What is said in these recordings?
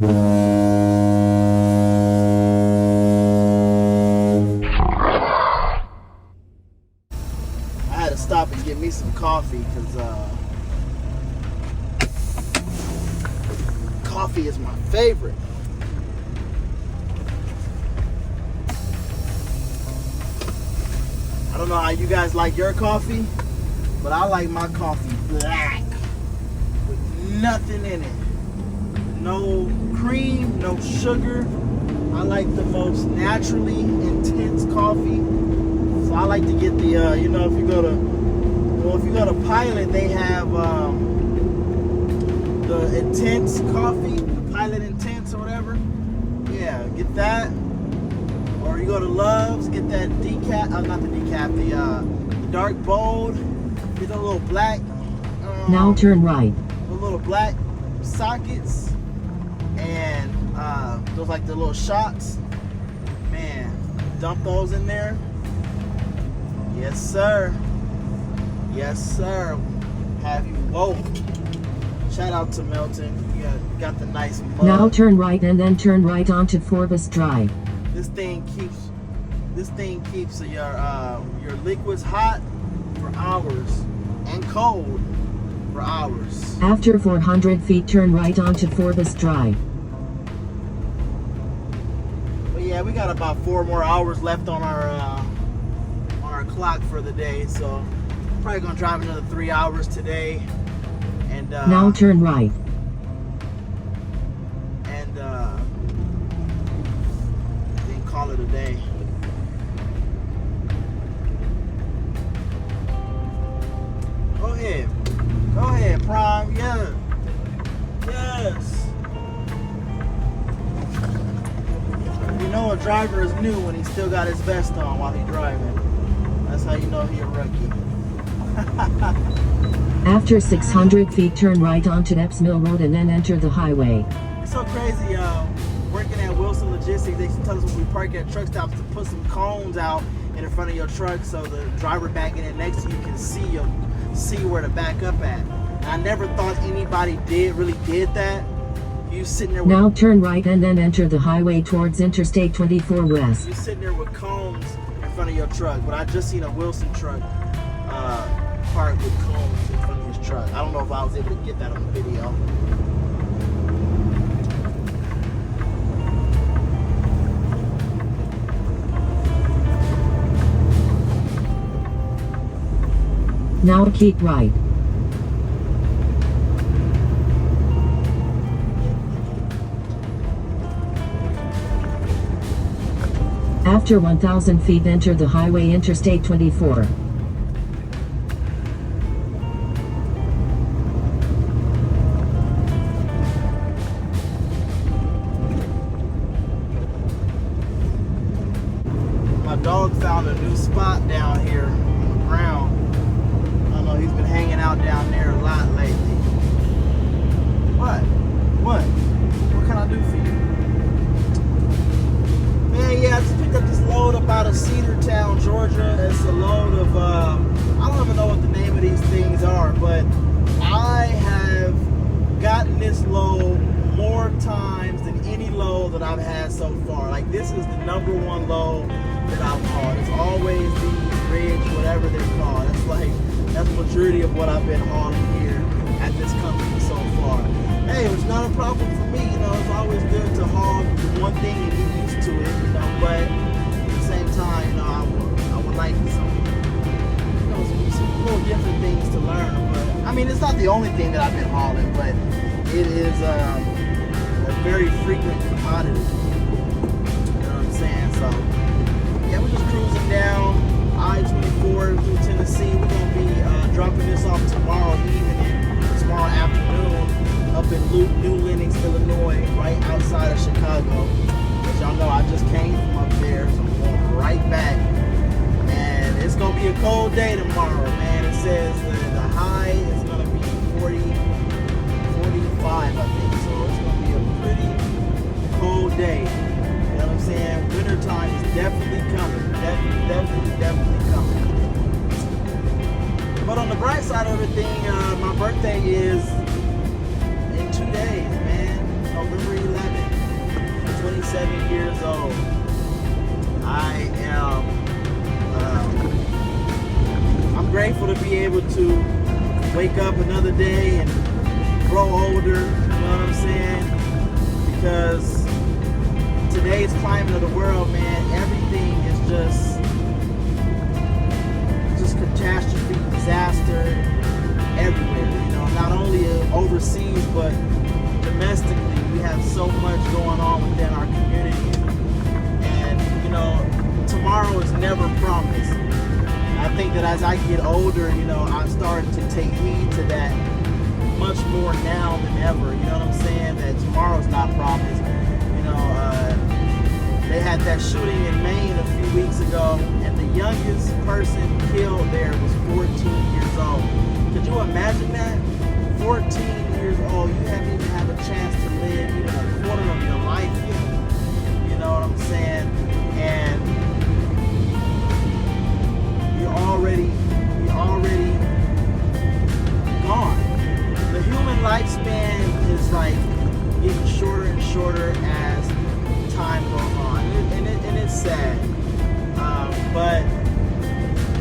I had to stop and get me some coffee because coffee is my favorite. I don't know how you guys like your coffee, but I like my coffee black with nothing in it. No cream, no sugar. I like the most naturally intense coffee. So I like to get the, if you go to Pilot, they have the intense coffee, the Pilot Intense or whatever. Yeah, get that. Or you go to Love's, get that decaf, not the decaf, the dark bold. Get a little black. Now turn right. The little black sockets and those like the little shots. Man, dump those in there. Yes, sir. Yes, sir. Have you woke? Shout out to Melton. You got the nice mug. Now turn right and then turn right onto Forbes Drive. This thing keeps your liquids hot for hours and cold for hours. After 400 feet, turn right onto Forbes Drive. But yeah, we got about 4 more hours left on our clock for the day, so probably gonna drive another 3 hours today. And now turn right. And then call it a day. Go ahead, Prime. Yeah. Yes. You know a driver is new when he still got his vest on while he's driving. That's how you know he a rookie. After 600 feet, turn right onto Epps Mill Road and then enter the highway. It's so crazy, working at Wilson Logistics, they tell us when we park at truck stops to put some cones out in front of your truck so the driver backing in next to you can see where to back up at. And I never thought anybody really did that. You sitting there with, now turn right and then enter the highway towards Interstate 24 West. you sitting there with cones in front of your truck, but I just seen a Wilson truck parked with cones in front of his truck. I don't know if I was able to get that on the video. Now keep right. After 1,000 feet, enter the highway Interstate 24. My dog found a new spot down here on the ground. I don't know, he's been hanging out down there a lot lately. What? What can I do for you? Man, yeah, I just picked up this load up out of Cedartown, Georgia. It's a load of, I don't even know what the name of these things are, but I have gotten this load more times than any load that I've had so far. Like, this is the number 1 load that I've hauled. It's always the Ridge, whatever they're called. That's the majority of what I've been hauling here at this company so far. Hey, it's not a problem for me, it's always good to haul one thing and get used to it, but at the same time, I would like some little different things to learn. But I mean, it's not the only thing that I've been hauling, but it is a very frequent commodity. You know what I'm saying? So yeah, we're just cruising down I-24 through Tennessee. We're gonna be dropping this off tomorrow afternoon up in New Lenox, Illinois, right outside of Chicago. As y'all know, I just came from up there, so I'm going right back. And it's gonna be a cold day tomorrow, man. It says the high is gonna be 45, I think. So it's gonna be a pretty cold day. You know what I'm saying? Winter time is definitely coming. Definitely coming. But on the bright side of everything, my birthday is in 2 days, man. November 11th, 27 years old. I am, I'm grateful to be able to wake up another day and grow older, you know what I'm saying? Because today's climate of the world, man, everything is just catastrophe, disaster, everywhere. You know, not only overseas, but domestically, we have so much going on within our community. And, you know, tomorrow is never promised. I think that as I get older, you know, I'm starting to take heed to that much more now than ever. You know what I'm saying? That tomorrow's not promised. You know, they had that shooting in Maine a few weeks ago, and the youngest person killed there was 14 years old. Could you imagine that? 14 years old. You haven't even had a chance to live even a quarter of your life yet. You know what I'm saying? And you're already gone. The human lifespan is like getting shorter and shorter as time goes on, and it's sad. But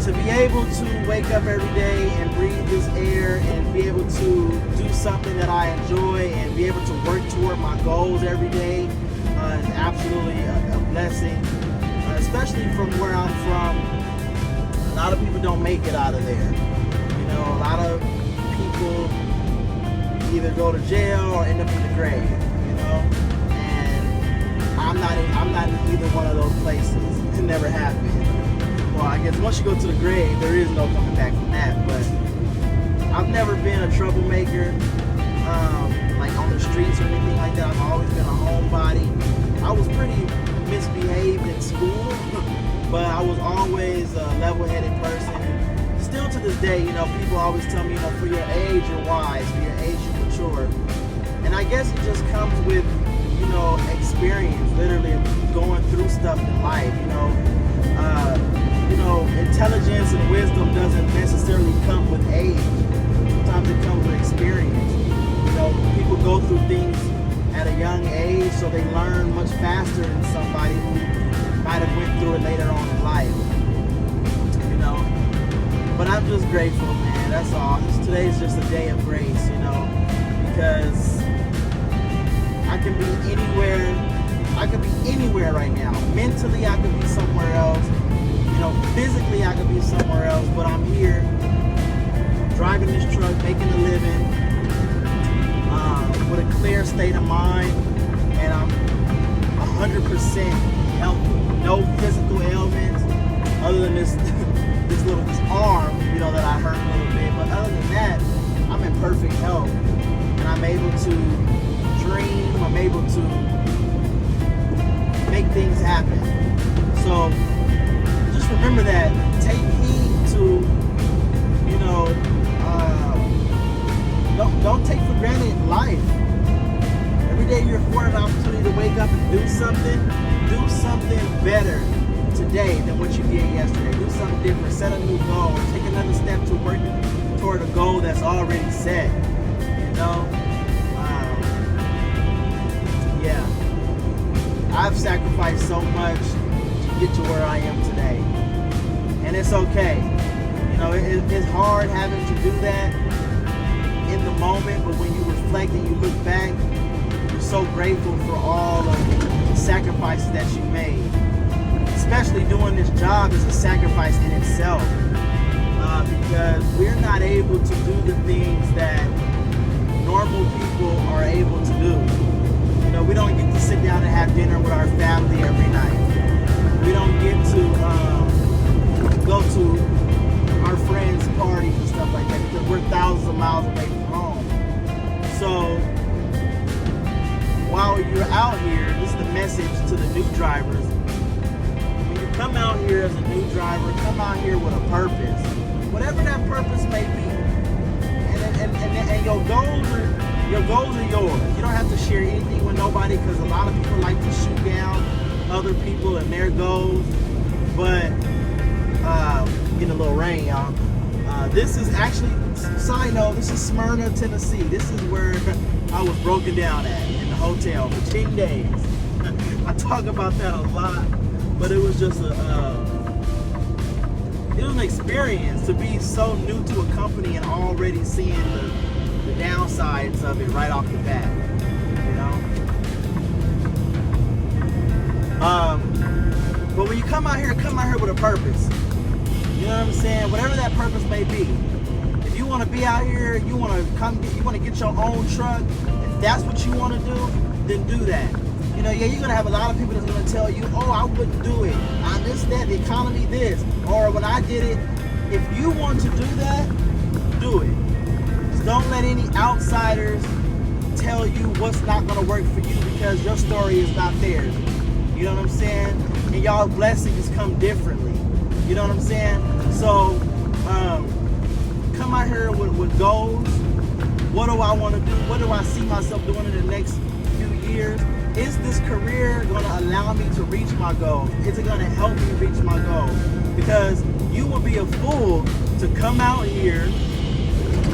to be able to wake up every day and breathe this air and be able to do something that I enjoy and be able to work toward my goals every day is absolutely a blessing, especially from where I'm from. A lot of people don't make it out of there. You know, a lot of people either go to jail or end up in the grave, you know, and I'm not in either one of those places. It never have been. Well, I guess once you go to the grave, there is no coming back from that. But I've never been a troublemaker, like on the streets or anything like that. I've always been a homebody. I was pretty misbehaved in school, but I was always a level-headed person. And still to this day, you know, people always tell me, you know, for your age, you're wise. For your age, you're mature. And I guess it just comes with, you know, experience, literally going through stuff in life, you know. Intelligence and wisdom doesn't necessarily come with age. Sometimes it comes with experience. You know, people go through things at a young age, so they learn much faster than somebody who might have went through it later on in life. You know, but I'm just grateful, man. That's all. Today's just a day of grace, you know, because I can be anywhere. I could be anywhere right now. Mentally, I could be somewhere else. You know, physically, I could be somewhere else. But I'm here, driving this truck, making a living, with a clear state of mind, and I'm 100% healthy. No physical ailments, other than this arm, you know, that I hurt a little bit. But other than that, I'm in perfect health, and I'm able to dream. I'm able to make things happen. So just remember that. Take heed to, you know, don't take for granted life. Every day you're afforded an opportunity to wake up and do something better today than what you did yesterday. Do something different. Set a new goal. Take another step to working toward a goal that's already set. You know? Yeah. I've sacrificed so much to get to where I am today. And it's okay. You know, it's hard having to do that in the moment, but when you reflect and you look back, you're so grateful for all of the sacrifices that you made. Especially doing this job is a sacrifice in itself, because we're not able to do the things that normal people are able to do. You know, we don't get to sit down and have dinner with our family every night. We don't get to go to our friends' parties and stuff like that because we're thousands of miles away from home. So while you're out here, this is the message to the new drivers. When you come out here as a new driver, come out here with a purpose, whatever that purpose may be. And your goals are yours. You don't have to share anything with nobody because a lot of people like to shoot down other people and their goals. But getting a little rain, y'all. This is actually, side note, this is Smyrna, Tennessee. This is where I was broken down at, in the hotel for 10 days. I talk about that a lot, but it was just it was an experience to be so new to a company and already seeing the downsides of it right off the bat, you know. But when you come out here with a purpose. You know what I'm saying? Whatever that purpose may be. If you want to be out here, you want to get your own truck. If that's what you want to do, then do that. You know, yeah, you're gonna have a lot of people that's gonna tell you, oh, I wouldn't do it. I this, that, the economy, this, or when I did it. If you want to do that, do it. Just don't let any outsiders tell you what's not gonna work for you because your story is not theirs. You know what I'm saying? And y'all blessings come differently. You know what I'm saying? So, come out here with goals. What do I want to do? What do I see myself doing in the next few years? Is this career going to allow me to reach my goals? Is it going to help me reach my goals? Because you would be a fool to come out here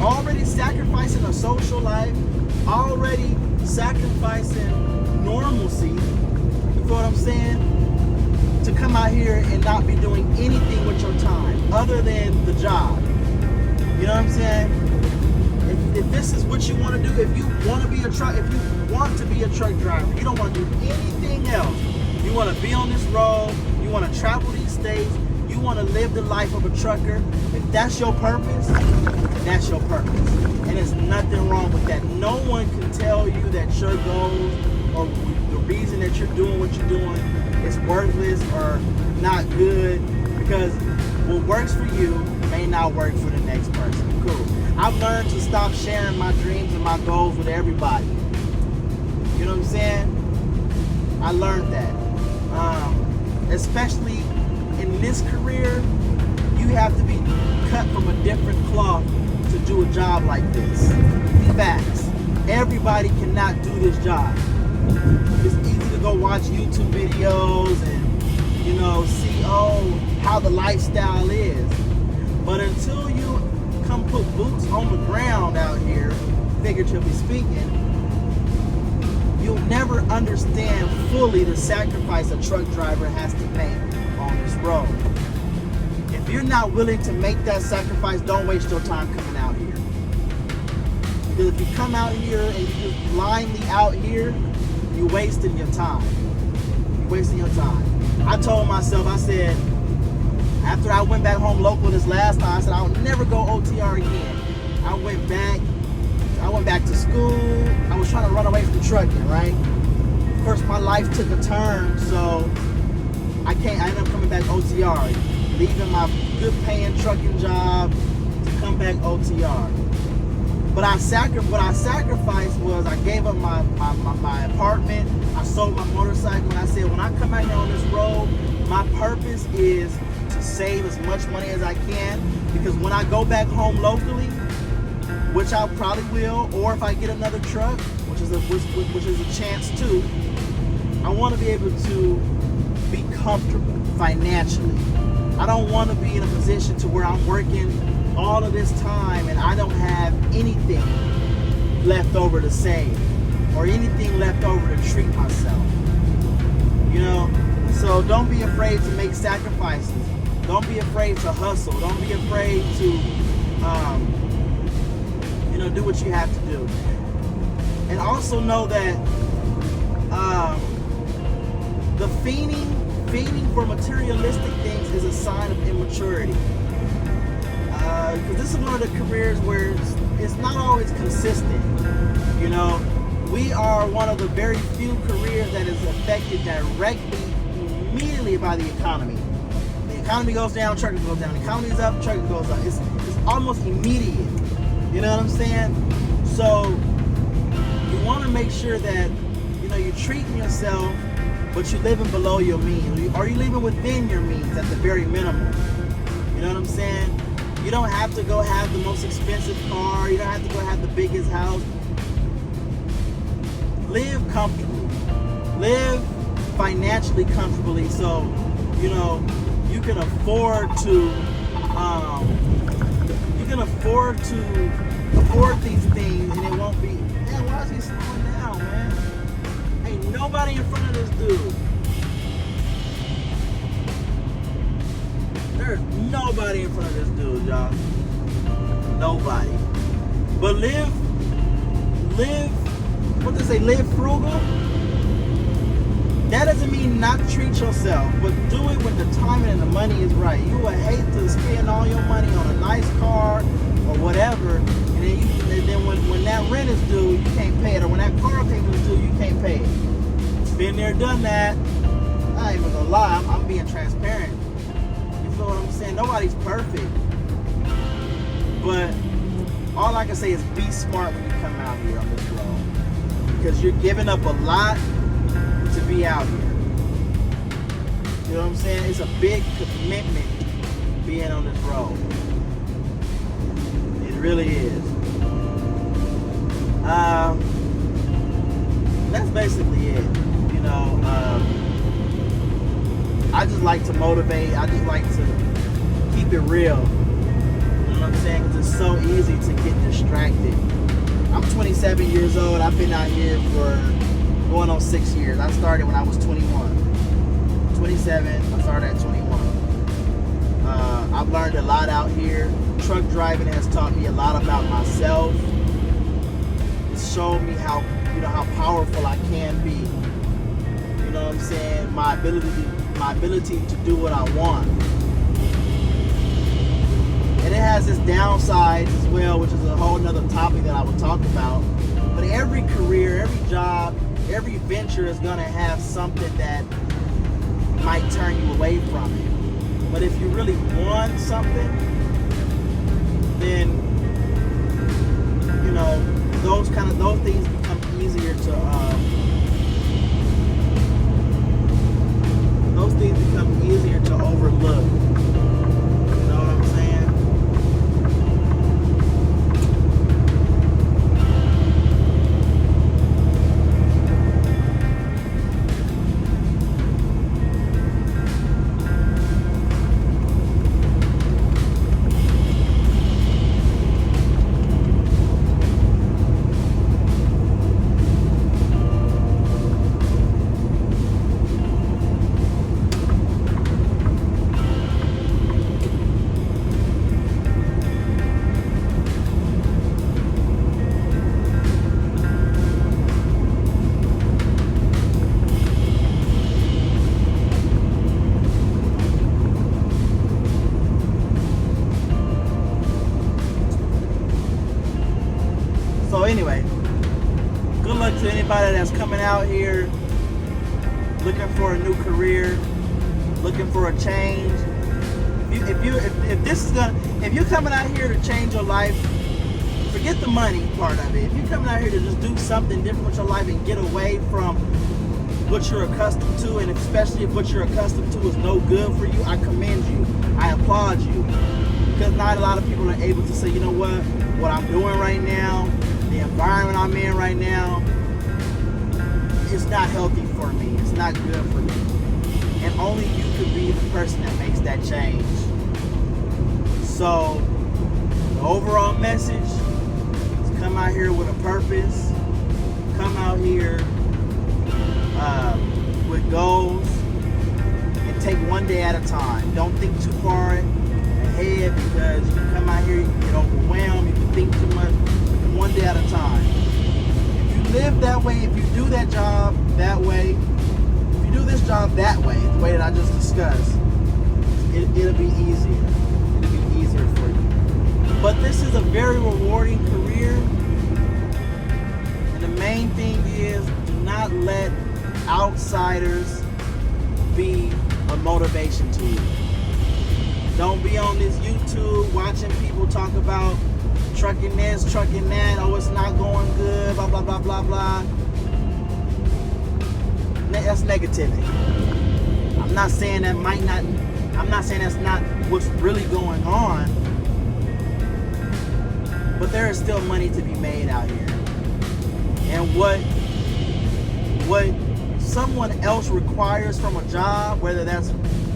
already sacrificing a social life, already sacrificing normalcy. You feel what I'm saying? To come out here and not be doing anything with your time other than the job. You know what I'm saying? If this is what you want to do, if you want to be a truck driver, you don't want to do anything else. You want to be on this road, you want to travel these states, you want to live the life of a trucker. If that's your purpose, that's your purpose. And there's nothing wrong with that. No one can tell you that your goals or the reason that you're doing what you're doing is worthless or not good, because what works for you may not work for the next person. Cool. I've learned to stop sharing my dreams and my goals with everybody. You know what I'm saying? I learned that. Especially in this career, you have to be cut from a different cloth to do a job like this. Facts. Everybody cannot do this job. It's easy to go watch YouTube videos and, you know, see, how the lifestyle is. But until you come put boots on the ground out here, figuratively speaking, you'll never understand fully the sacrifice a truck driver has to make on this road. If you're not willing to make that sacrifice, don't waste your time coming out here. Because if you come out here and you're just blindly out here, you're wasting your time. You're wasting your time. I told myself, I said, after I went back home local this last time, I said I'll never go OTR again. I went back to school. I was trying to run away from trucking, right? Of course, my life took a turn, so I ended up coming back OTR, leaving my good paying trucking job to come back OTR. But what I sacrificed was I gave up my apartment. I sold my motorcycle, and I said, when I come out here on this road, my purpose is to save as much money as I can, because when I go back home locally, which I probably will, or if I get another truck, which is a chance too, I want to be able to be comfortable financially. I don't want to be in a position to where I'm working all of this time and I don't have anything left over to save or anything left over to treat myself. You know, so don't be afraid to make sacrifices. Don't be afraid to hustle. Don't be afraid to, do what you have to do. And also know that the fiending for materialistic things is a sign of immaturity. Because this is one of the careers where it's not always consistent. You know, we are one of the very few careers that is affected directly, immediately by the economy. The economy goes down, trucking goes down. The economy is up, trucking goes up. It's almost immediate. You know what I'm saying? So you want to make sure that you're treating yourself, but you're living below your means, or you're living within your means at the very minimum. You know what I'm saying? You don't have to go have the most expensive car. You don't have to go have the biggest house. Live comfortably. Live financially comfortably, so you can afford to afford these things, and it won't be, man, why is he slowing down, man? nobody in front of this dude. There's nobody in front of this dude, y'all. Nobody. But live, what they say, live frugal. That doesn't mean not treat yourself, but do it when the timing and the money is right. You would hate to spend all your money on a nice car or whatever, and then when that rent is due, you can't pay it, or when that car payment is due, you can't pay it. Been there, done that. I ain't even gonna lie, I'm being transparent. You feel what I'm saying? Nobody's perfect. But all I can say is be smart when you come out here on this road. Because you're giving up a lot to be out here. You know what I'm saying? It's a big commitment being on this road. It really is. That's basically it. You know, I just like to motivate. I just like to keep it real. You know what I'm saying? Because it's so easy to get distracted. I'm 27 years old. I've been out here for going on 6 years. I started when I was 21. 27, I started at 21. I've learned a lot out here. Truck driving has taught me a lot about myself. It's shown me how powerful I can be. You know what I'm saying? My ability to do what I want. And it has its downsides as well, which is a whole nother topic that I would talk about. But every career, every job, every venture is gonna have something that might turn you away from it. But if you really want something, then you know those things become easier to overlook. You know what I'm saying? So anyway, good luck to anybody that's coming out here looking for a new career, looking for a change. If you're coming out here to change your life, forget the money part of it. If you're coming out here to just do something different with your life and get away from what you're accustomed to, and especially if what you're accustomed to is no good for you, I commend you. I applaud you. Because not a lot of people are able to say, you know what I'm doing right now, the environment I'm in right now, it's not healthy for me. It's not good for me. And only you could be the person that makes that change. So, the overall message is come out here with a purpose. Come out here with goals. And take one day at a time. Don't think too far ahead, because you can come out here, you can get overwhelmed, you can think too much. One day at a time. If you live that way, if you do that job that way, if you do this job that way, the way that I just discussed, it'll be easier. It'll be easier for you. But this is a very rewarding career. And the main thing is, do not let outsiders be a motivation to you. Don't be on this YouTube watching people talk about trucking this, trucking that, oh, it's not going good, blah, blah, blah, blah, blah. That's negativity. I'm not saying that's not what's really going on, but there is still money to be made out here. And what someone else requires from a job, whether that's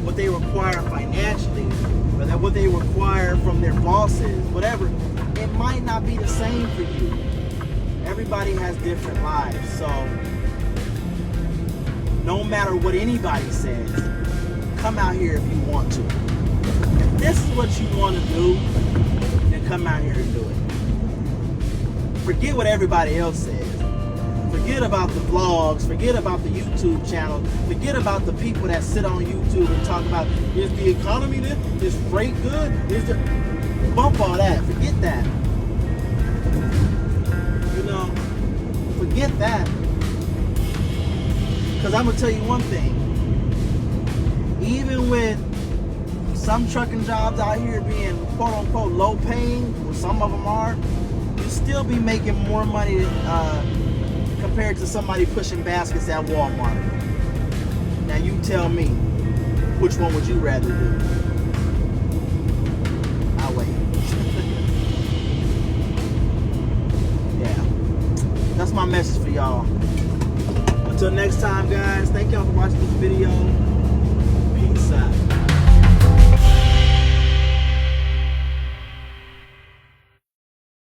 what they require financially, whether what they require from their bosses, whatever, it might not be the same for you. Everybody has different lives, so no matter what anybody says, come out here if you want to. If this is what you want to do, then come out here and do it. Forget what everybody else says. Forget about the vlogs. Forget about the YouTube channel. Forget about the people that sit on YouTube and talk about, is the economy this? Is freight good? Bump all that. Forget that. You know, forget that. Because I'm going to tell you one thing. Even with some trucking jobs out here being quote unquote low paying, or some of them are, you still be making more money compared to somebody pushing baskets at Walmart. Now you tell me, which one would you rather do? I'll wait. Yeah. That's my message for y'all. Until next time, guys.